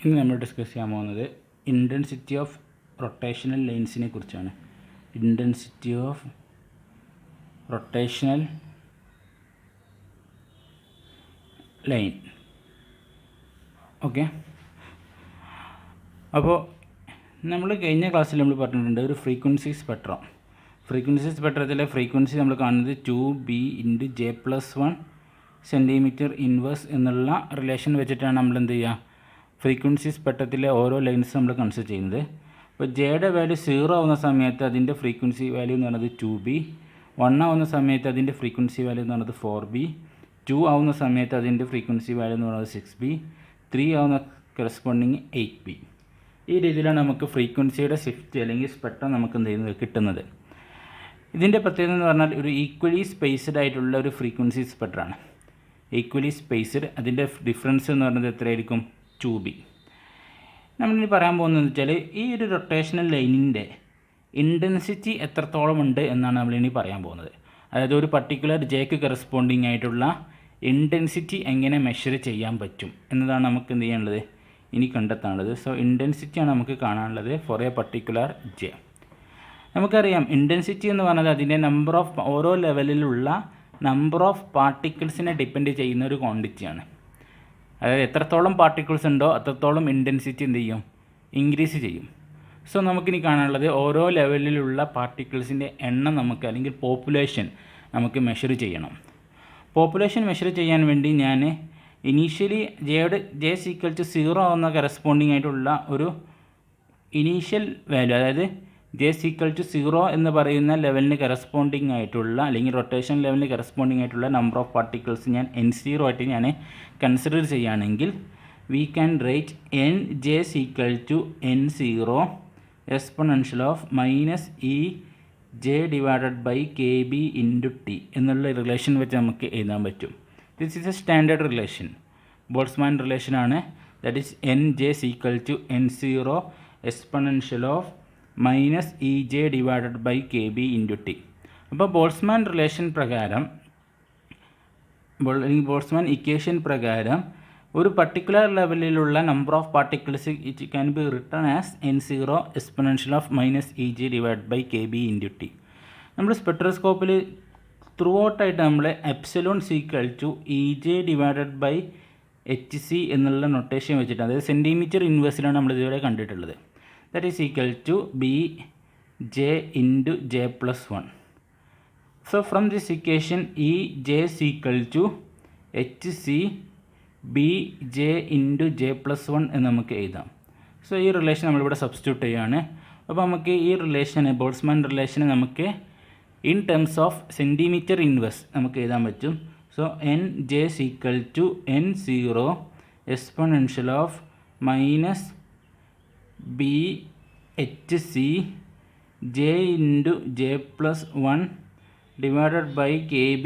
ഇനി നമ്മൾ ഡിസ്കസ് ചെയ്യാൻ പോകുന്നത് ഇൻറ്റൻസിറ്റി ഓഫ് റൊട്ടേഷണൽ ലൈൻസിനെ കുറിച്ചാണ്. Intensity of rotational line. Okay, അപ്പോൾ നമ്മൾ കഴിഞ്ഞ ക്ലാസ്സിൽ നമ്മൾ പറഞ്ഞിട്ടുണ്ട് ഒരു ഫ്രീക്വൻസി സ്പെക്ട്രം. ഫ്രീക്വൻസി സ്പെക്ട്രത്തിലെ ഫ്രീക്വൻസി നമ്മൾ കാണുന്നത് 2b/j+1 സെൻറ്റിമീറ്റർ ഇൻവേഴ്സ് എന്നുള്ള റിലേഷൻ വെച്ചിട്ടാണ് നമ്മൾ എന്ത് ചെയ്യുക, ഫ്രീക്വൻസി സ്പെക്ട്രത്തിലെ ഓരോ ലൈൻസ് നമ്മൾ കൺസിഡർ ചെയ്യുന്നത്. അപ്പോൾ ജെയുടെ വാല്യൂ 0 ആവുന്ന സമയത്ത് അതിൻ്റെ ഫ്രീക്വൻസി വാല്യൂ എന്ന് പറയുന്നത് 2b, 1 ആവുന്ന സമയത്ത് അതിൻ്റെ ഫ്രീക്വൻസി വാല്യൂ എന്ന് പറയുന്നത് 4b, 2 ആവുന്ന സമയത്ത് അതിൻ്റെ ഫ്രീക്വൻസി വാല്യൂ എന്ന് പറയുന്നത് 6b, 3 ആവുന്ന കറസ്പോണ്ടിങ് 8b. ഈ രീതിയിലാണ് നമുക്ക് ഫ്രീക്വൻസിയുടെ ഷിഫ്റ്റ് അല്ലെങ്കിൽ സ്പെക്ട്രം നമുക്ക് എന്ത് ചെയ്യുന്നത് കിട്ടുന്നത്. ഇതിൻ്റെ പ്രത്യേകത എന്ന് പറഞ്ഞാൽ ഒരു ഈക്വലി സ്പേസ്ഡ് ആയിട്ടുള്ള ഒരു ഫ്രീക്വൻസി സ്പെക്ട്രമാണ്. ഈക്വലി സ്പേസ്ഡ്, അതിൻ്റെ ഡിഫറൻസ് എന്ന് പറയുന്നത് എത്രയായിരിക്കും? 2b. നമ്മളിനി പറയാൻ പോകുന്നതെന്ന് വെച്ചാൽ ഈ ഒരു റൊട്ടേഷണൽ ലൈനിൻ്റെ ഇൻറ്റൻസിറ്റി എത്രത്തോളം ഉണ്ട് എന്നാണ് നമ്മളിനി പറയാൻ പോകുന്നത്. അതായത് ഒരു പർട്ടിക്കുലർ ജെക്ക് കറസ്പോണ്ടിങ് ആയിട്ടുള്ള ഇൻറ്റൻസിറ്റി എങ്ങനെ മെഷർ ചെയ്യാൻ പറ്റും എന്നതാണ് നമുക്ക് എന്ത് ചെയ്യാനുള്ളത്, ഇനി കണ്ടെത്താനുള്ളത്. സോ ഇൻറ്റൻസിറ്റിയാണ് നമുക്ക് കാണാനുള്ളത് ഫോർ എ പർട്ടിക്കുലർ ജെ. നമുക്കറിയാം ഇൻറ്റൻസിറ്റി എന്ന് പറഞ്ഞാൽ അതിൻ്റെ നമ്പർ ഓഫ് ഓരോ ലെവലിലുള്ള നമ്പർ ഓഫ് പാർട്ടിക്കിൾസിനെ ഡിപ്പെൻഡ് ചെയ്യുന്ന ഒരു ക്വാണ്ടിറ്റിയാണ്. അതായത് എത്രത്തോളം പാർട്ടിക്കിൾസ് ഉണ്ടോ അത്രത്തോളം ഇൻറ്റൻസിറ്റി എന്ത് ചെയ്യും, ഇൻക്രീസ് ചെയ്യും. സോ നമുക്കിനി കാണാനുള്ളത് ഓരോ ലെവലിലുള്ള പാർട്ടിക്കിൾസിൻ്റെ എണ്ണം നമുക്ക്, അല്ലെങ്കിൽ പോപ്പുലേഷൻ നമുക്ക് മെഷർ ചെയ്യണം. പോപ്പുലേഷൻ മെഷർ ചെയ്യാൻ വേണ്ടി ഞാൻ ഇനീഷ്യലി ജെ ഈക്വൽ ടു 0 ആവുന്ന കറസ്പോണ്ടിങ് ആയിട്ടുള്ള ഒരു ഇനീഷ്യൽ വാല്യൂ, അതായത് ജെ ഈക്വൽ ടു 0 എന്ന് പറയുന്ന ലെവലിന് കറസ്പോണ്ടിങ് ആയിട്ടുള്ള, അല്ലെങ്കിൽ റൊട്ടേഷൻ ലെവലിന് കറസ്പോണ്ടിങ് ആയിട്ടുള്ള നമ്പർ ഓഫ് പാർട്ടിക്കിൾസ് ഞാൻ n0 ആയിട്ട് ഞാൻ കൺസിഡർ ചെയ്യുകയാണെങ്കിൽ we can write N J equal to n0 exponential of -e/kb × t എന്നുള്ള റിലേഷൻ വെച്ച് നമുക്ക് എഴുതാൻ പറ്റും. This is a standard relation, Boltzmann റിലേഷനാണ്. That is N J equal to n0 exponential of -ej/kb × t. അപ്പോൾ Boltzmann relation പ്രകാരം, Boltzmann equation പ്രകാരം ഒരു പർട്ടിക്കുലർ ലെവലിലുള്ള number of particles it can be written as n0 exponential of -ej/kb × t. നമ്മൾ സ്പെക്ട്രോസ്കോപ്പിൽ through ഔട്ടായിട്ട് നമ്മൾ epsilon equal to EJ/hc എന്നുള്ള notation വെച്ചിട്ട്, അതായത് സെൻറ്റിമീറ്റർ ഇൻവേഴ്സിലാണ് നമ്മൾ ഇതുവരെ കണ്ടിട്ടുള്ളത്. That is equal to bj × j+1. So from this equation EJ is equal to hc bj × j+1 എന്ന് നമുക്ക് എഴുതാം. സോ ഈ റിലേഷൻ നമ്മളിവിടെ സബ്സ്റ്റിറ്റ്യൂട്ട് ചെയ്യുകയാണ്. അപ്പോൾ നമുക്ക് ഈ റിലേഷന്, ബോൾട്ട്സ്മാൻ റിലേഷന് നമുക്ക് in terms of centimetre inverse നമുക്ക് എഴുതാൻ പറ്റും. So N J equal to n0 exponential of -bhc j × j+1 divided by kb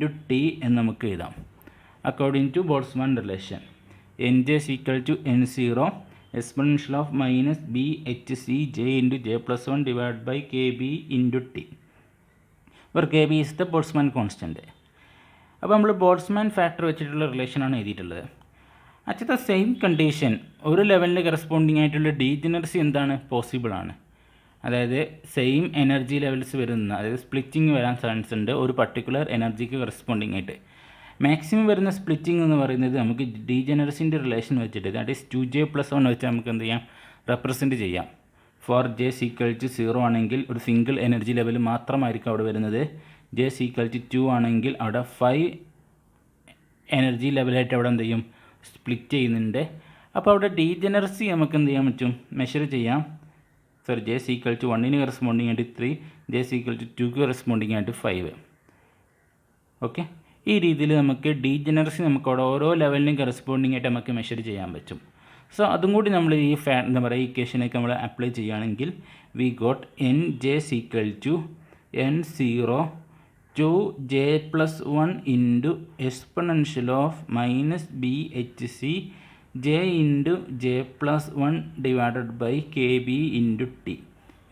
× t എന്ന് നമുക്ക് എഴുതാം. According to Boltzmann relation N J equal to n0 exponential of -bhc j × j+1 divided by kb × t, where kb is the Boltzmann constant. അപ്പോൾ നമ്മൾ Boltzmann factor വെച്ചിട്ടുള്ള റിലേഷനാണ് എഴുതിയിട്ടുള്ളത്. At the same condition ഒരു ലെവലിന് corresponding ആയിട്ടുള്ള degeneracy എന്താണ്, പോസിബിളാണ്. അതായത് same energy levels വരുന്ന, അതായത് സ്പ്ലിറ്റിംഗ് വരാൻ ചാൻസ് ഉണ്ട് ഒരു പർട്ടിക്കുലർ എനർജിക്ക് കറസ്പോണ്ടിങ് ആയിട്ട്. മാക്സിമം വരുന്ന സ്പ്ലിറ്റിംഗ് എന്ന് പറയുന്നത് നമുക്ക് ഡീജനറസിൻ്റെ റിലേഷൻ വെച്ചിട്ട്, ദാറ്റ് ഈസ് 2j+1 വെച്ച് നമുക്ക് എന്ത് ചെയ്യാം, റെപ്രസെൻറ്റ് ചെയ്യാം. ഫോർ ജെ ഈക്വൽ ടു 0 ആണെങ്കിൽ ഒരു സിംഗിൾ എനർജി ലെവൽ മാത്രമായിരിക്കും അവിടെ വരുന്നത്. ജെ ഈക്വൽ ടു 2 ആണെങ്കിൽ അവിടെ 5 എനർജി ലെവലായിട്ട് അവിടെ എന്ത് ചെയ്യും, സ്പ്ലിറ്റ് ചെയ്യുന്നുണ്ട്. അപ്പോൾ അവിടെ ഡീജനറസി നമുക്ക് എന്ത് ചെയ്യാൻ പറ്റും, മെഷർ ചെയ്യാം. സോറി, ജെ ഈക്വൽ ടു 1ന് കറസ്പോണ്ടിങ് ആയിട്ട് 3, ജെ ഈക്വൽ ടു 2ക്ക് കറസ്പോണ്ടിങ് ആയിട്ട് 5. ഓക്കെ, ഈ രീതിയിൽ നമുക്ക് ഡീജനറസി നമുക്ക് അവിടെ ഓരോ ലെവലിനും കറസ്പോണ്ടിങ് ആയിട്ട് നമുക്ക് മെഷർ ചെയ്യാൻ പറ്റും. സോ അതും കൂടി നമ്മൾ ഈ എന്താ പറയുക, ഇക്വേഷനൊക്കെ നമ്മൾ അപ്ലൈ ചെയ്യുകയാണെങ്കിൽ we got N J equal to n0 2j+1 × exponential of -bhc j × j+1 divided by kb × t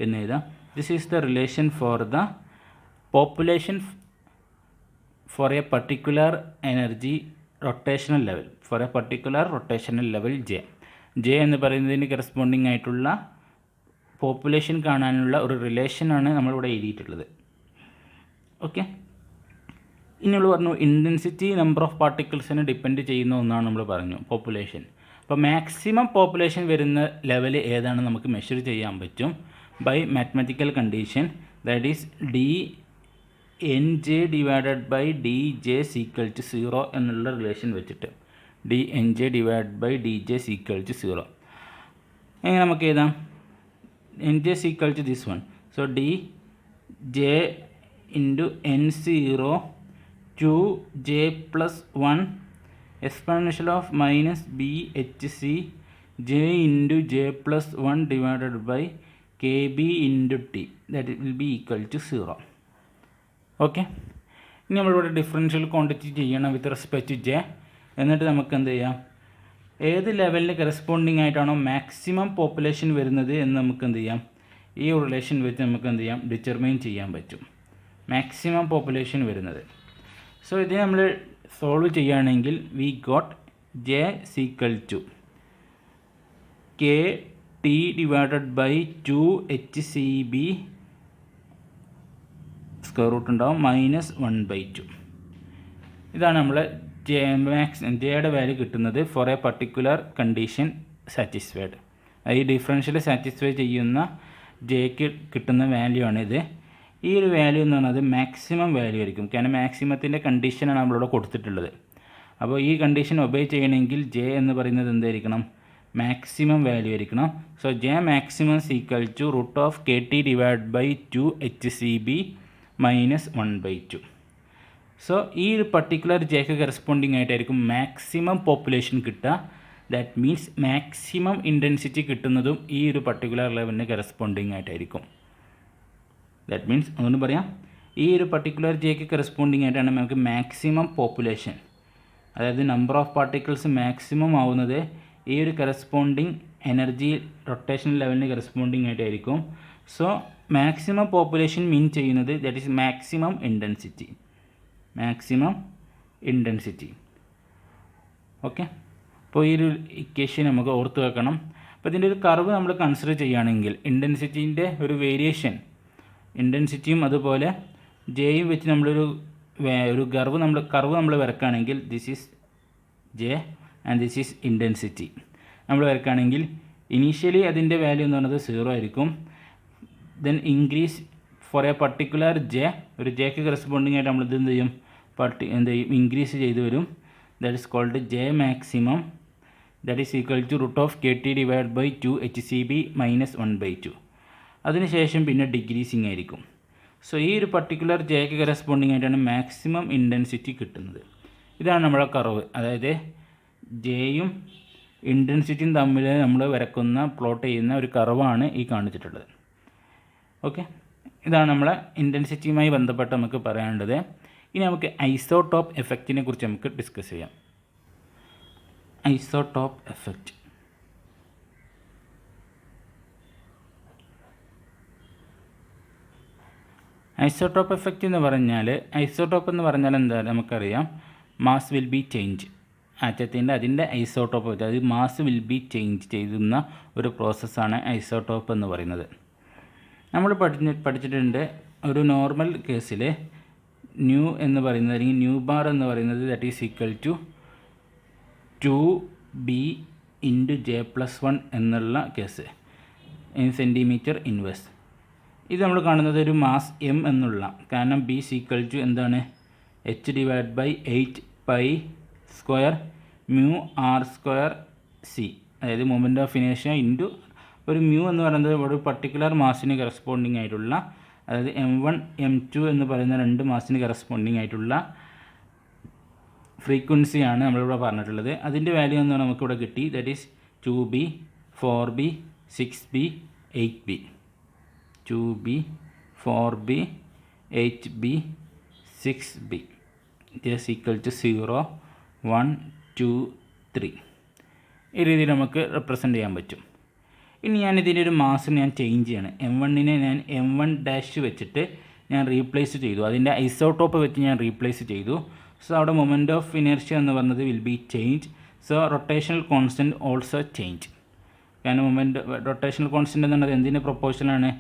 എന്ന് എഴുതാം. This is the relation for the population for a particular energy rotational level, for a particular rotational level J. J എന്ന് പറയുന്നതിന് corresponding ആയിട്ടുള്ള population കാണാനുള്ള ഒരു റിലേഷനാണ് നമ്മളിവിടെ എഴുതിയിട്ടുള്ളത്. Okay, ഇനി നമ്മൾ പറഞ്ഞു ഇൻറ്റൻസിറ്റി നമ്പർ ഓഫ് പാർട്ടിക്കിൾസിനെ ഡിപ്പെൻഡ് ചെയ്യുന്ന ഒന്നാണ് നമ്മൾ പറഞ്ഞു പോപ്പുലേഷൻ. അപ്പോൾ മാക്സിമം പോപ്പുലേഷൻ വരുന്ന ലെവൽ ഏതാണ് നമുക്ക് മെഷർ ചെയ്യാൻ പറ്റും by mathematical condition, that is D N J divided by D J equal to 0 എന്നുള്ള റിലേഷൻ വെച്ചിട്ട്. D N J divided by D J equal to 0 എങ്ങനെ നമുക്ക് എഴുതാം? N J equal to this one. So D J into n0 two J plus 1 exponential of minus b h c j into j plus 1 divided by kb into t, that will be equal to 0. Okay, ഇനി നമ്മളിവിടെ differential quantity ചെയ്യണം with respect to J. എന്നിട്ട് നമുക്ക് എന്ത് ചെയ്യാം, ഏത് ലെവലിന് corresponding ആയിട്ടാണോ maximum population വരുന്നത് എന്ന് നമുക്ക് എന്ത് ചെയ്യാം, ഈ റിലേഷൻ വെച്ച് നമുക്ക് എന്ത് ചെയ്യാം, ഡിറ്റർമൈൻ ചെയ്യാൻ പറ്റും മാക്സിമം പോപ്പുലേഷൻ വരുന്നത്. സോ ഇതിന് നമ്മൾ സോൾവ് ചെയ്യുകയാണെങ്കിൽ we got J equal to K T divided by 2hcb square root ഉണ്ടാവും -1/2. ഇതാണ് നമ്മൾ ജെയുടെ വാല്യൂ കിട്ടുന്നത് for a particular condition satisfied. ഈ ഡിഫറൻഷ്യൽ സാറ്റിസ്ഫൈ ചെയ്യുന്ന ജെക്ക് കിട്ടുന്ന വാല്യൂ ആണിത്. ഈ ഒരു വാല്യൂ എന്ന് പറയുന്നത് മാക്സിമം വാല്യൂ ആയിരിക്കും, കാരണം മാക്സിമത്തിൻ്റെ കണ്ടീഷനാണ് നമ്മളിവിടെ കൊടുത്തിട്ടുള്ളത്. അപ്പോൾ ഈ കണ്ടീഷൻ ഒബേ ചെയ്യണമെങ്കിൽ ജെ എന്ന് പറയുന്നത് എന്തായിരിക്കണം, മാക്സിമം വാല്യൂ ആയിരിക്കണം. So J maximum equal to root of K T divide by 2hcb -1/2. സോ ഈ ഒരു പർട്ടിക്കുലർ ജെക്ക് കറസ്പോണ്ടിങ് ആയിട്ടായിരിക്കും മാക്സിമം പോപ്പുലേഷൻ കിട്ടുക. ദാറ്റ് മീൻസ് മാക്സിമം ഇൻറ്റൻസിറ്റി കിട്ടുന്നതും ഈ ഒരു പർട്ടിക്കുലർ ലെവലിന് കറസ്പോണ്ടിങ് ആയിട്ടായിരിക്കും. ദാറ്റ് മീൻസ് ഒന്നും പറയാം, ഈ ഒരു പർട്ടിക്കുലർ ജെക്ക് കറസ്പോണ്ടിങ് ആയിട്ടാണ് നമുക്ക് മാക്സിമം പോപ്പുലേഷൻ, അതായത് നമ്പർ ഓഫ് പാർട്ടിക്കിൾസ് മാക്സിമം ആവുന്നത് ഈ ഒരു കറസ്പോണ്ടിങ് എനർജി റൊട്ടേഷൻ ലെവലിന് കറസ്പോണ്ടിങ് ആയിട്ടായിരിക്കും. സോ മാക്സിമം പോപ്പുലേഷൻ മീൻ ചെയ്യുന്നത് that is maximum intensity. Okay, അപ്പോൾ ഈ ഒരു ഇക്വേഷൻ നമുക്ക് ഓർത്ത് വെക്കണം. അപ്പോൾ ഇതിൻ്റെ ഒരു കർവ് നമ്മൾ കൺസിഡർ ചെയ്യുകയാണെങ്കിൽ ഇൻറ്റൻസിറ്റീൻ്റെ ഒരു വേരിയേഷൻ, ഇൻറ്റൻസിറ്റിയും അതുപോലെ ജെയും വെച്ച് നമ്മളൊരു കർവ് നമ്മൾ വരക്കുകയാണെങ്കിൽ this is J and this is intensity നമ്മൾ വരക്കുകയാണെങ്കിൽ ഇനീഷ്യലി അതിൻ്റെ വാല്യൂ എന്ന് പറയുന്നത് 0 ആയിരിക്കും. Then increase for a particular J, ഒരു ജെക്ക് കറസ്പോണ്ടിങ് ആയിട്ട് നമ്മൾ എന്ത് ചെയ്യും, ഇൻക്രീസ് ചെയ്ത് വരും. That is called J maximum, that is equal to root of K T divide by 2hcb -1/2. അതിനുശേഷം പിന്നെ ഡിക്രീസിങ് ആയിരിക്കും. സോ ഈ ഒരു പർട്ടിക്കുലർ ജെക്ക് കറസ്പോണ്ടിങ് ആയിട്ടാണ് മാക്സിമം ഇൻറ്റൻസിറ്റി കിട്ടുന്നത്. ഇതാണ് നമ്മുടെ കർവ്, അതായത് ജെയും ഇൻറ്റൻസിറ്റിയും തമ്മിൽ നമ്മൾ പ്ലോട്ട് ചെയ്യുന്ന ഒരു കർവാണ് ഈ കാണിച്ചിട്ടുള്ളത്. ഓക്കെ, ഇതാണ് നമ്മളെ ഇൻറ്റൻസിറ്റിയുമായി ബന്ധപ്പെട്ട് നമുക്ക് പറയാനുള്ളത്. ഇനി നമുക്ക് ഐസോടോപ്പ് എഫക്റ്റിനെ കുറിച്ച് നമുക്ക് ഡിസ്കസ് ചെയ്യാം. ഐസോടോപ്പ് എഫക്റ്റ്, ഐസോടോപ്പ് എഫക്റ്റ് എന്ന് പറഞ്ഞാൽ, ഐസോടോപ്പ് എന്ന് പറഞ്ഞാൽ എന്താ നമുക്കറിയാം, മാസ് വിൽ ബി ചേഞ്ച്. ആറ്റത്തിൻ്റെ അതിൻ്റെ ഐസോടോപ്പ്, അതായത് മാസ് വിൽ ബി ചേഞ്ച് ചെയ്യുന്ന ഒരു പ്രോസസ്സാണ് ഐസോടോപ്പ് എന്ന് പറയുന്നത്. നമ്മൾ പഠിച്ചിട്ടുണ്ട് ഒരു നോർമൽ കേസിൽ ന്യൂ എന്ന് പറയുന്നത്, അല്ലെങ്കിൽ ന്യൂ ബാർ എന്ന് പറയുന്നത് that is equal to 2b × j+1 എന്നുള്ള കേസ് ഇൻ സെൻറ്റിമീറ്റർ ഇൻവേഴ്സ്. ഇത് നമ്മൾ കാണുന്നത് ഒരു മാസ് m എന്നുള്ള, കാരണം b ഈക്വൽ ടു എന്താണ്, h/8π² μr²c, അതായത് മൊമെൻ്റ് ഓഫ് ഇനേഷ്യ ഇൻറ്റു ഒരു മ്യൂ എന്ന് പറയുന്നത് ഒരു പർട്ടിക്കുലർ മാസിന് കറസ്പോണ്ടിങ് ആയിട്ടുള്ള, അതായത് m1 m2 എന്ന് പറയുന്ന രണ്ട് മാസിന് കറസ്പോണ്ടിങ് ആയിട്ടുള്ള ഫ്രീക്വൻസിയാണ് നമ്മളിവിടെ പറഞ്ഞിട്ടുള്ളത്. അതിൻ്റെ വാല്യൂ എന്ന് പറഞ്ഞാൽ നമുക്കിവിടെ കിട്ടി, that is 2b 4b 6b 8b 2b 4b 8b 6b is equal to 0 1 2 3. ഈ രീതിയിൽ നമുക്ക് റെപ്രസെൻ്റ് ചെയ്യാൻ പറ്റും. ഇനി ഞാൻ ഇതിൻ്റെ ഒരു മാസ് ഞാൻ ചേഞ്ച് ചെയ്യണം. m1നെ ഞാൻ m1' വെച്ചിട്ട് ഞാൻ റീപ്ലേസ് ചെയ്തു, അതിൻ്റെ ഐസോടോപ്പ് വെച്ച് ഞാൻ റീപ്ലേസ് ചെയ്തു. സോ അവിടെ മൊമെൻ്റ് ഓഫ് ഇനേർഷ്യ എന്ന് പറഞ്ഞത് will be change. So rotational constant also change. കാരണം മൊമെൻ്റ് റൊട്ടേഷണൽ കോൺസ്റ്റൻ്റ് എന്ന് പറയുന്നത് എന്തിന് പ്രൊപ്പോർഷനാണ്?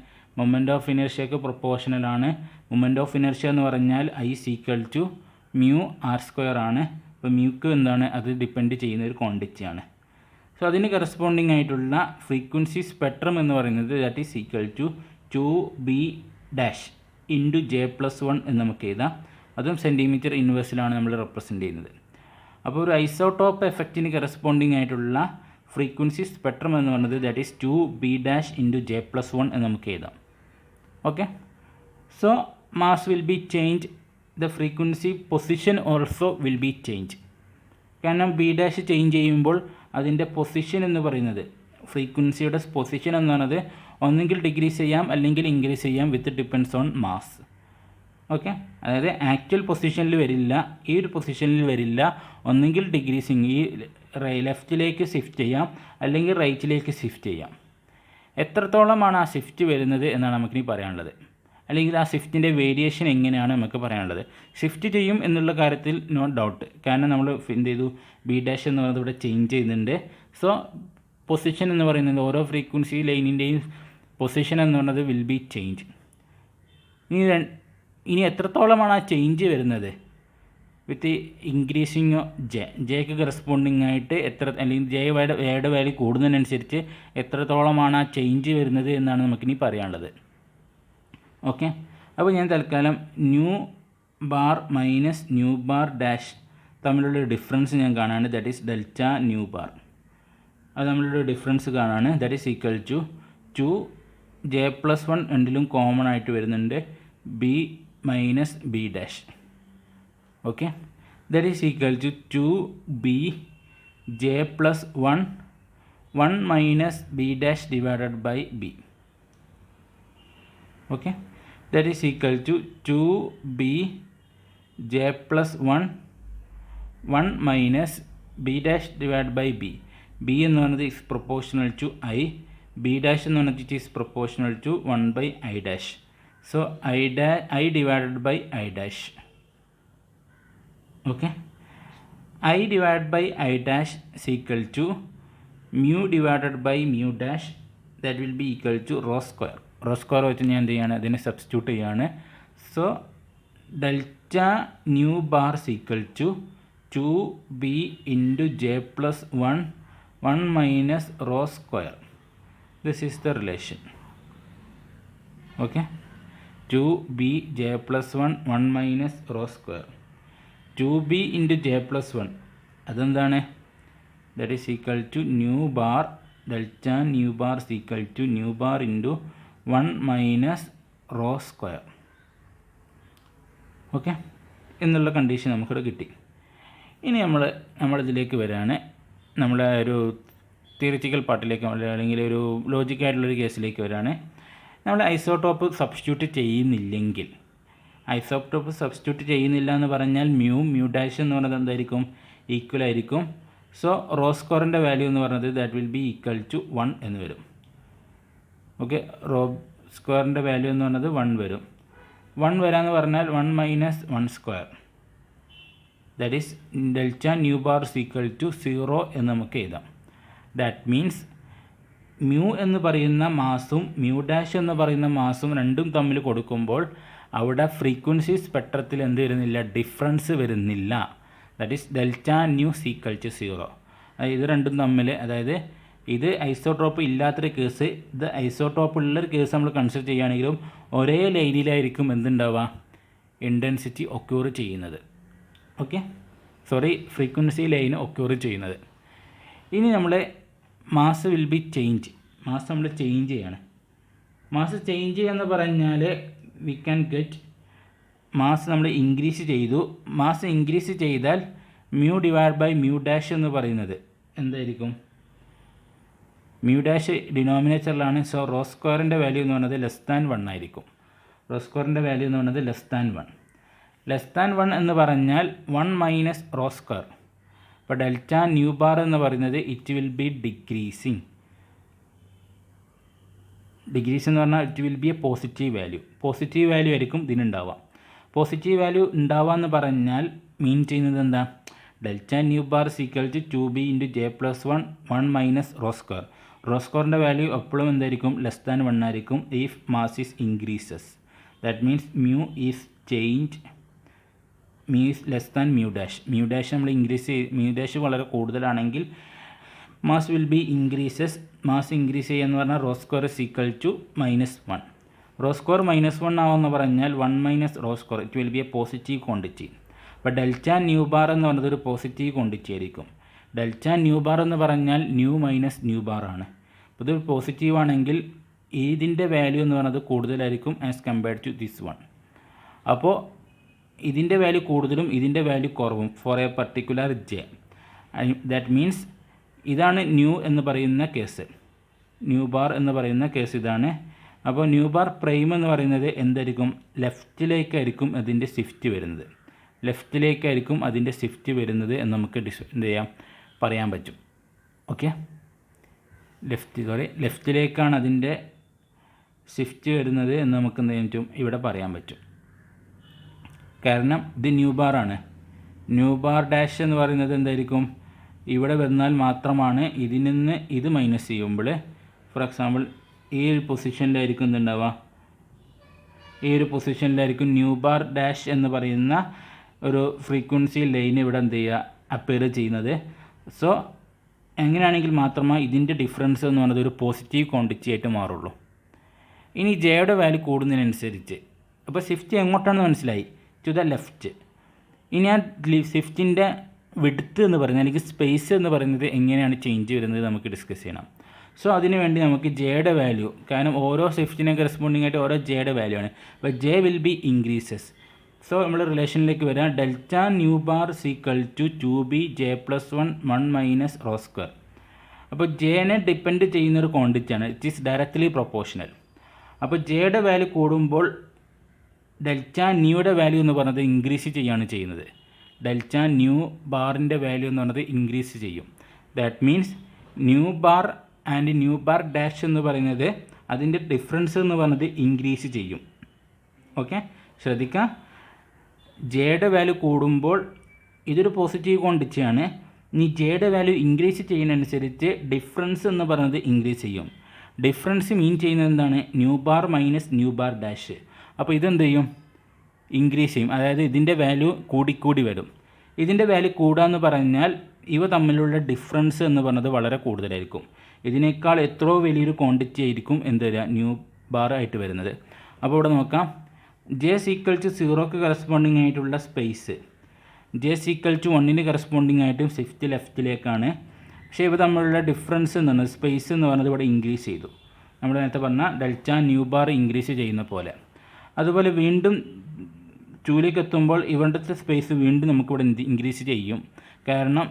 മൊമെൻ്റ് ഓഫ് ഇനേർഷ്യക്ക് പ്രൊപ്പോർഷണലാണ്. മൊമെൻ്റ് ഓഫ് ഇനേർഷ്യ എന്ന് പറഞ്ഞാൽ I = μr² ആണ്. അപ്പോൾ മ്യൂക്ക് എന്താണ്? അത് ഡിപ്പെൻഡ് ചെയ്യുന്ന ഒരു ക്വാണ്ടിറ്റിയാണ്. സോ അതിന് കറസ്പോണ്ടിങ് ആയിട്ടുള്ള ഫ്രീക്വൻസി സ്പെക്ട്രം എന്ന് പറയുന്നത് that is equal to 2b dash into J+1 എന്ന് നമുക്ക് എഴുതാം. അതും സെൻറ്റിമീറ്റർ ഇൻവേഴ്സിലാണ് നമ്മൾ റെപ്രസെൻ്റ് ചെയ്യുന്നത്. അപ്പോൾ ഒരു ഐസോടോപ്പ് എഫക്റ്റിന് കറസ്പോണ്ടിങ് ആയിട്ടുള്ള ഫ്രീക്വൻസി സ്പെക്ട്രം എന്ന് പറയുന്നത് that is 2b dash into J+1 എന്ന് നമുക്ക് എഴുതാം. Okay, so mass will be change, the frequency position also will be change. കാരണം ബി ഡാഷ് ചേഞ്ച് ചെയ്യുമ്പോൾ അതിൻ്റെ പൊസിഷൻ എന്ന് പറയുന്നത്, ഫ്രീക്വൻസിയുടെ പൊസിഷൻ എന്ന് പറയുന്നത് ഒന്നെങ്കിൽ ഡിക്രീസ് ചെയ്യാം അല്ലെങ്കിൽ ഇൻക്രീസ് ചെയ്യാം വിത്ത് ഡിപ്പെൻഡ്സ് ഓൺ മാസ്. ഓക്കെ, അതായത് ആക്ച്വൽ പൊസിഷനിൽ വരില്ല, ഈ ഒരു പൊസിഷനിൽ വരില്ല. ഒന്നെങ്കിൽ ഡിക്രീസിങ്, ഈ ലെഫ്റ്റിലേക്ക് ഷിഫ്റ്റ് ചെയ്യാം അല്ലെങ്കിൽ റൈറ്റിലേക്ക് ഷിഫ്റ്റ് ചെയ്യാം. എത്രത്തോളമാണ് ആ ഷിഫ്റ്റ് വരുന്നത് എന്നാണ് നമുക്കിനി പറയാനുള്ളത്. അല്ലെങ്കിൽ ആ ഷിഫ്റ്റിൻ്റെ വേരിയേഷൻ എങ്ങനെയാണ് നമുക്ക് പറയാനുള്ളത്. ഷിഫ്റ്റ് ചെയ്യും എന്നുള്ള കാര്യത്തിൽ നോ ഡൗട്ട്. കാരണം നമ്മൾ എന്ത് ചെയ്തു, ബി ഡാഷ് എന്ന് പറയുന്നത് ഇവിടെ ചേഞ്ച് ചെയ്യുന്നുണ്ട്. സോ പൊസിഷൻ എന്ന് പറയുന്നത് ഓരോ ഫ്രീക്വൻസി ലൈനിൻ്റെയും പൊസിഷൻ എന്ന് പറയുന്നത് വിൽ ബി ചേഞ്ച്. ഇനി എത്രത്തോളമാണ് ആ ചേഞ്ച് വരുന്നത് വിത്ത് ഇൻക്രീസിങ് ജെക്ക് കറസ്പോണ്ടിങ് ആയിട്ട് എത്ര, അല്ലെങ്കിൽ ജെയുടെ വാല്യൂ കൂടുന്നതിനനുസരിച്ച് എത്രത്തോളമാണ് ആ ചേഞ്ച് വരുന്നത് എന്നാണ് നമുക്കിനി പറയാനുള്ളത്. ഓക്കെ, അപ്പോൾ ഞാൻ തൽക്കാലം nu bar minus nu bar dash തമ്മിലുള്ള ഡിഫറൻസ് ഞാൻ കാണാണ്. That is delta nu bar. അത് തമ്മിലുള്ള ഡിഫറൻസ് കാണാണ്. That is equal to 2J+1 രണ്ടിലും കോമൺ ആയിട്ട് വരുന്നുണ്ട്, b minus b dash. Okay, that is equal to 2b J+1 1 minus b dash divided by b. Okay, that is equal to 2b J+1 1 minus b dash divided by b. b എന്ന് പറയുന്നത് is proportional to I, b dash എന്ന് പറയുന്നത് is proportional to 1 by I dash. So I divided by I dash. Okay, I divided by I dash is equal to mu divided by mu dash, that will be equal to rho square. Rho square വെച്ച് ഞാൻ എന്ത് ചെയ്യാണ്, അതിനെ substitute ചെയ്യാണ്. So delta nu bar equal to 2b into J+1 1 minus rho square. This is the relation. Okay, 2b J+1 1 minus rho square. 2b into J+1 അതെന്താണ്? That is equal to nu bar delta nu bar equal to nu bar into 1 minus rho square. Okay, എന്നുള്ള condition നമുക്കിവിടെ കിട്ടി. ഇനി നമ്മളിതിലേക്ക് വരികയാണ്, നമ്മളെ ഒരു theoretical പാർട്ടിലേക്ക് അല്ലെങ്കിൽ ഒരു ലോജിക്കായിട്ടുള്ളൊരു കേസിലേക്ക് വരികയാണ്. നമ്മൾ ഐസോടോപ്പ് സബ്സ്റ്റിറ്റ്യൂട്ട് ചെയ്യുന്നില്ലെങ്കിൽ, ഐസോടോപ്പ് സബ്സ്റ്റിറ്റ്യൂട്ട് ചെയ്യുന്നില്ല എന്ന് പറഞ്ഞാൽ മ്യൂ ഡാഷ് എന്ന് പറയുന്നത് എന്തായിരിക്കും? ഈക്വൽ ആയിരിക്കും. സോ റോ സ്ക്വയറിൻ്റെ വാല്യൂ എന്ന് പറയുന്നത് that will be equal to 1 എന്ന് വരും. ഓക്കെ, റോ സ്ക്വയറിൻ്റെ വാല്യൂ എന്ന് പറയുന്നത് 1 വരും. 1 വരാമെന്ന് പറഞ്ഞാൽ 1 minus 1 square, that is delta nu bar equal to 0 എന്ന് നമുക്ക് എഴുതാം. ദാറ്റ് മീൻസ് മ്യൂ എന്ന് പറയുന്ന മാസും മ്യൂ ഡാഷ് എന്ന് പറയുന്ന മാസും രണ്ടും തമ്മിൽ കൊടുക്കുമ്പോൾ അവിടെ ഫ്രീക്വൻസി സ്പെക്ട്രത്തിൽ എന്ത് വരുന്നില്ല? ഡിഫറൻസ് വരുന്നില്ല. That is delta nu equal to 0. ഇത് രണ്ടും തമ്മിൽ, അതായത് ഇത് ഐസോട്രോപ്പ് ഇല്ലാത്തൊരു കേസ്, ഇത് ഐസോട്രോപ്പ് ഉള്ളൊരു കേസ് നമ്മൾ കൺസിഡർ ചെയ്യുകയാണെങ്കിലും ഒരേ ലൈനിലായിരിക്കും എന്തുണ്ടാവുക? ഇൻറ്റൻസിറ്റി ഒക്യൂർ ചെയ്യുന്നത്. ഓക്കെ, ഫ്രീക്വൻസി ലൈൻ ഒക്യൂർ ചെയ്യുന്നത്. ഇനി നമ്മൾ mass will be change, mass നമ്മൾ ചേഞ്ച് ചെയ്യാണ്. മാസ് ചേഞ്ച് എന്ന് പറഞ്ഞാൽ വി ക്യാൻ ഗെറ്റ് മാസ് നമ്മൾ ഇൻക്രീസ് ചെയ്തു. മാസ് ഇൻക്രീസ് ചെയ്താൽ mu divide by mu dash എന്ന് പറയുന്നത് എന്തായിരിക്കും? മ്യൂ ഡാഷ് ഡിനോമിനേറ്ററിലാണ്. സോ റോ സ്ക്വയറിൻ്റെ വാല്യൂ എന്ന് പറയുന്നത് <1 ആയിരിക്കും. റോ സ്ക്വയറിൻ്റെ വാല്യൂ എന്ന് പറയുന്നത് <1. <1 എന്ന് പറഞ്ഞാൽ 1 മൈനസ് റോ സ്ക്വയർ. അപ്പോൾ ഡെൽറ്റ ന്യൂ ബാർ എന്ന് പറയുന്നത് it will B decreasing. Decrease എന്ന് പറഞ്ഞാൽ it will B A positive value. Positive value ആയിരിക്കും ഇതിനുണ്ടാവുക. പോസിറ്റീവ് വാല്യൂ ഉണ്ടാവുക എന്ന് പറഞ്ഞാൽ മീൻ ചെയ്യുന്നത് എന്താ? Delta nu bar equal to 2b into J+1 1 minus rho square. Rho സ്ക്വയറിൻ്റെ വാല്യൂ എപ്പോഴും എന്തായിരിക്കും ലെസ് ദാൻ 1 ആയിരിക്കും if mass is increases. That means mu is change, mu is less than mu dash. Mu dash നമ്മൾ mu dash വളരെ കൂടുതലാണെങ്കിൽ mass will be increases. Mass increase ചെയ്യുക എന്ന് പറഞ്ഞാൽ rho square is equal to -1. Rho square -1 ആവുമെന്ന് പറഞ്ഞാൽ 1 minus rho square it will B A positive quantity. അപ്പോൾ delta nu bar എന്ന് പറയുന്നത് ഒരു പോസിറ്റീവ് ക്വാണ്ടിറ്റി ആയിരിക്കും. ഡെൽറ്റ ന്യൂ ബാർ എന്ന് പറഞ്ഞാൽ ന്യൂ മൈനസ് ന്യൂ ബാർ ആണ്. അപ്പോൾ ഇത് പോസിറ്റീവ് ആണെങ്കിൽ ഇതിൻ്റെ വാല്യൂ എന്ന് പറയുന്നത് കൂടുതലായിരിക്കും as compared to this one. അപ്പോൾ ഇതിൻ്റെ വാല്യൂ കൂടുതലും ഇതിൻ്റെ വാല്യൂ കുറവും for a particular J. That means ഇതാണ് ന്യൂ എന്ന് പറയുന്ന കേസ്, ന്യൂ ബാർ എന്ന് പറയുന്ന കേസ് ഇതാണ്. അപ്പോൾ ന്യൂ ബാർ പ്രൈം എന്ന് പറയുന്നത് എന്തായിരിക്കും, ലെഫ്റ്റിലേക്കായിരിക്കും അതിൻ്റെ ഷിഫ്റ്റ് വരുന്നത്, ലെഫ്റ്റിലേക്കായിരിക്കും അതിൻ്റെ ഷിഫ്റ്റ് വരുന്നത് എന്ന് നമുക്ക് എന്ത് ചെയ്യാം, പറയാൻ പറ്റും. ഓക്കെ, ലെഫ്റ്റിലേക്കാണ് അതിൻ്റെ ഷിഫ്റ്റ് വരുന്നത് എന്ന് നമുക്ക് എന്ത് ചെയ്യാൻ പറ്റും, ഇവിടെ പറയാൻ പറ്റും. കാരണം ഇത് ന്യൂ ബാർ ആണ്. ന്യൂ ബാർ ഡാഷ് എന്ന് പറയുന്നത് എന്തായിരിക്കും, ഇവിടെ വന്നാൽ മാത്രമാണ് ഇതിൽ നിന്ന് ഇത് മൈനസ് ചെയ്യുമ്പോൾ, ഫോർ എക്സാമ്പിൾ ഈ ഒരു പൊസിഷനിലായിരിക്കും എന്തുണ്ടാവുക, ഈ ഒരു പൊസിഷനിലായിരിക്കും ന്യൂ ബാർ ഡാഷ് എന്ന് പറയുന്ന ഒരു ഫ്രീക്വൻസി ലൈൻ ഇവിടെ എന്ത് ചെയ്യുക, അപ്പിയർ ചെയ്യുന്നത്. സോ എങ്ങനെയാണെങ്കിൽ മാത്രമേ ഇതിൻ്റെ ഡിഫറൻസ് എന്ന് പറയുന്നത് ഒരു പോസിറ്റീവ് ക്വാണ്ടിറ്റി ആയിട്ട് മാറുള്ളൂ. ഇനി ജെയുടെ വാല്യൂ കൂടുന്നതിനനുസരിച്ച്, അപ്പോൾ ഷിഫ്റ്റ് എങ്ങോട്ടാണെന്ന് മനസ്സിലായി, ടു ദ ലെഫ്റ്റ്. ഇനി ആ ഷിഫ്റ്റിൻ്റെ വിഡ്ത്ത് എന്ന് പറയുന്നത് അല്ലെങ്കിൽ സ്പേസ് എന്ന് പറയുന്നത് എങ്ങനെയാണ് ചേഞ്ച് വരുന്നത് നമുക്ക് ഡിസ്കസ് ചെയ്യണം. സോ അതിന് വേണ്ടി നമുക്ക് ജെയുടെ വാല്യൂ, കാരണം ഓരോ ഷിഫ്റ്റിനെ കറസ്പോണ്ടിങ് ആയിട്ട് ഓരോ ജെയുടെ വാല്യൂ ആണ്. അപ്പോൾ J will be increases. So നമ്മൾ റിലേഷനിലേക്ക് വരാം, delta nu bar equal to 2b j+1 1 minus rho square. അപ്പോൾ ജെനെ ഡിപ്പെൻഡ് ചെയ്യുന്നൊരു ക്വാണ്ടിറ്റിയാണ്, ഇറ്റ് ഈസ് ഡയറക്റ്റ്ലി പ്രൊപ്പോർഷണൽ. അപ്പോൾ ജെയുടെ വാല്യൂ കൂടുമ്പോൾ ഡെൽറ്റ ന്യൂയുടെ വാല്യൂ എന്ന് പറയുന്നത് ഇൻക്രീസ് ചെയ്യുകയാണ് ചെയ്യുന്നത്. ഡെൽറ്റ ന്യൂ ബാറിൻ്റെ വാല്യൂ എന്ന് പറയുന്നത് ഇൻക്രീസ് ചെയ്യും. That means new bar and new bar dash എന്ന് പറയുന്നത് അതിൻ്റെ ഡിഫറൻസ് എന്ന് പറയുന്നത് ഇൻക്രീസ് ചെയ്യും. ഓക്കെ, ശ്രദ്ധിക്കുക, ജെയുടെ വാല്യൂ കൂടുമ്പോൾ ഇതൊരു പോസിറ്റീവ് ക്വാണ്ടിറ്റിയാണ്. ഇനി ജെയുടെ വാല്യൂ ഇൻക്രീസ് ചെയ്യുന്നതനുസരിച്ച് ഡിഫറൻസ് എന്ന് പറയുന്നത് ഇൻക്രീസ് ചെയ്യും. ഡിഫറൻസ് മീൻ ചെയ്യുന്നത് എന്താണ്, new bar minus nu bar dash. അപ്പോൾ ഇതെന്ത് ചെയ്യും, ഇൻക്രീസ് ചെയ്യും. അതായത് ഇതിൻ്റെ വാല്യൂ കൂടിക്കൂടി വരും. ഇതിൻ്റെ വാല്യൂ കൂടാന്ന് പറഞ്ഞാൽ ഇവ തമ്മിലുള്ള ഡിഫറൻസ് എന്ന് പറയുന്നത് വളരെ കൂടുതലായിരിക്കും. ഇതിനേക്കാൾ എത്രയോ വലിയൊരു ക്വാണ്ടിറ്റി ആയിരിക്കും എന്ത് വരിക, ന്യൂ ബാർ ആയിട്ട് വരുന്നത്. അപ്പോൾ ഇവിടെ നോക്കാം, ജെ സീക്വൽ ടു 0ക്ക് കറസ്പോണ്ടിങ് ആയിട്ടുള്ള സ്പേസ്, ജെ സീക്വൽ ടു 1ന് കറസ്പോണ്ടിങ് ആയിട്ടും ഷിഫ്റ്റ് ലെഫ്റ്റിലേക്കാണ്. പക്ഷേ ഇവ തമ്മിലുള്ള ഡിഫറൻസ് എന്ന് പറയുന്നത് സ്പേസ് എന്ന് പറയുന്നത് ഇവിടെ ഇൻക്രീസ് ചെയ്തു. നമ്മൾ നേരത്തെ പറഞ്ഞാൽ ഡെൽറ്റ ന്യൂ ബാർ ഇൻക്രീസ് ചെയ്യുന്ന പോലെ. അതുപോലെ വീണ്ടും 2ലേക്ക് എത്തുമ്പോൾ ഇവിടുത്തെ സ്പേസ് വീണ്ടും നമുക്കിവിടെ ഇൻക്രീസ് ചെയ്യും. കാരണം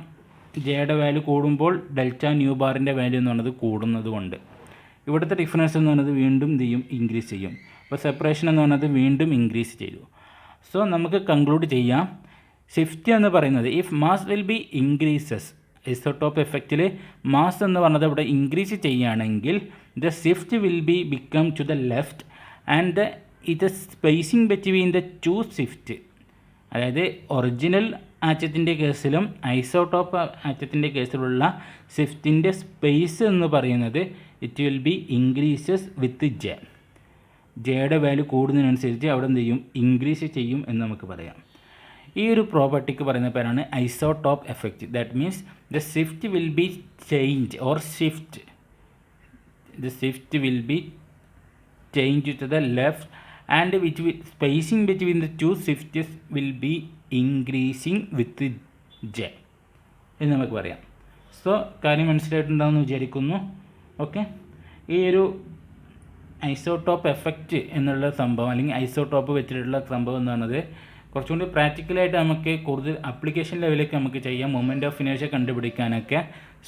ജെയുടെ വാല്യൂ കൂടുമ്പോൾ ഡെൽറ്റ ന്യൂ ബാറിൻ്റെ വാല്യൂ എന്ന് പറയുന്നത് കൂടുന്നത് കൊണ്ട് ഇവിടുത്തെ ഡിഫറൻസ് എന്ന് പറയുന്നത് വീണ്ടും എന്ത് ചെയ്യും, ഇൻക്രീസ് ചെയ്യും. അപ്പോൾ സെപ്പറേഷൻ എന്ന് പറയുന്നത് വീണ്ടും ഇൻക്രീസ് ചെയ്തു. സോ നമുക്ക് കൺക്ലൂഡ് ചെയ്യാം, ഷിഫ്റ്റ് എന്ന് പറയുന്നത് if mass will be increases, isotope എഫക്റ്റിൽ മാസ് എന്ന് പറഞ്ഞത് ഇവിടെ ഇൻക്രീസ് ചെയ്യുകയാണെങ്കിൽ the shift will be become to the left and ഇത് spacing between the two shift, അതായത് ഒറിജിനൽ ആറ്റത്തിൻ്റെ കേസിലും ഐസോടോപ്പ് ആറ്റത്തിൻ്റെ കേസിലുള്ള ഷിഫ്റ്റിൻ്റെ സ്പേസ് എന്ന് പറയുന്നത് it will be increases with J. ജെയുടെ വാല്യൂ കൂടുന്നതിനനുസരിച്ച് അവിടെ എന്ത് ചെയ്യും, ഇൻക്രീസ് ചെയ്യും എന്ന് നമുക്ക് പറയാം. ഈ ഒരു പ്രോപ്പർട്ടിക്ക് പറയുന്ന പേരാണ് isotope effect. That means the shift will be change or the shift will be changed to the left and which will spacing between the two shifts will be increasing with j എന്ന് നമുക്ക് പറയാം. So കാര്യം മനസ്സിലായിട്ടുണ്ടാകുമെന്ന് വിചാരിക്കുന്നു. Okay, ഈ ഒരു isotope effect എന്നുള്ള സംഭവം അല്ലെങ്കിൽ ഐസോടോപ്പ് വെച്ചിട്ടുള്ള സംഭവം എന്ന് പറയുന്നത് കുറച്ചുകൂടി പ്രാക്ടിക്കലായിട്ട് നമുക്ക് കൂടുതൽ ആപ്ലിക്കേഷൻ ലെവലിലേക്ക് നമുക്ക് ചെയ്യാം, മൊമെൻറ്റ് ഓഫ് ഇനേർഷ്യ കണ്ടുപിടിക്കാനൊക്കെ.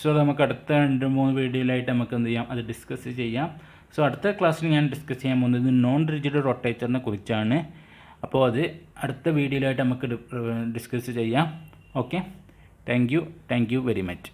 സോ നമുക്ക് അടുത്ത 2-3 വീഡിയോയിലായിട്ട് നമുക്ക് എന്ത് ചെയ്യാം, അത് ഡിസ്കസ് ചെയ്യാം. സോ അടുത്ത ക്ലാസ്സിൽ ഞാൻ ഡിസ്കസ് ചെയ്യാൻ പോകുന്നത് നോൺ റിജിഡ് റൊട്ടേറ്ററിനെ കുറിച്ചാണ്. അപ്പോൾ അത് അടുത്ത വീഡിയോയിലായിട്ട് നമുക്ക് ഡിസ്കസ് ചെയ്യാം. Okay, thank you very much.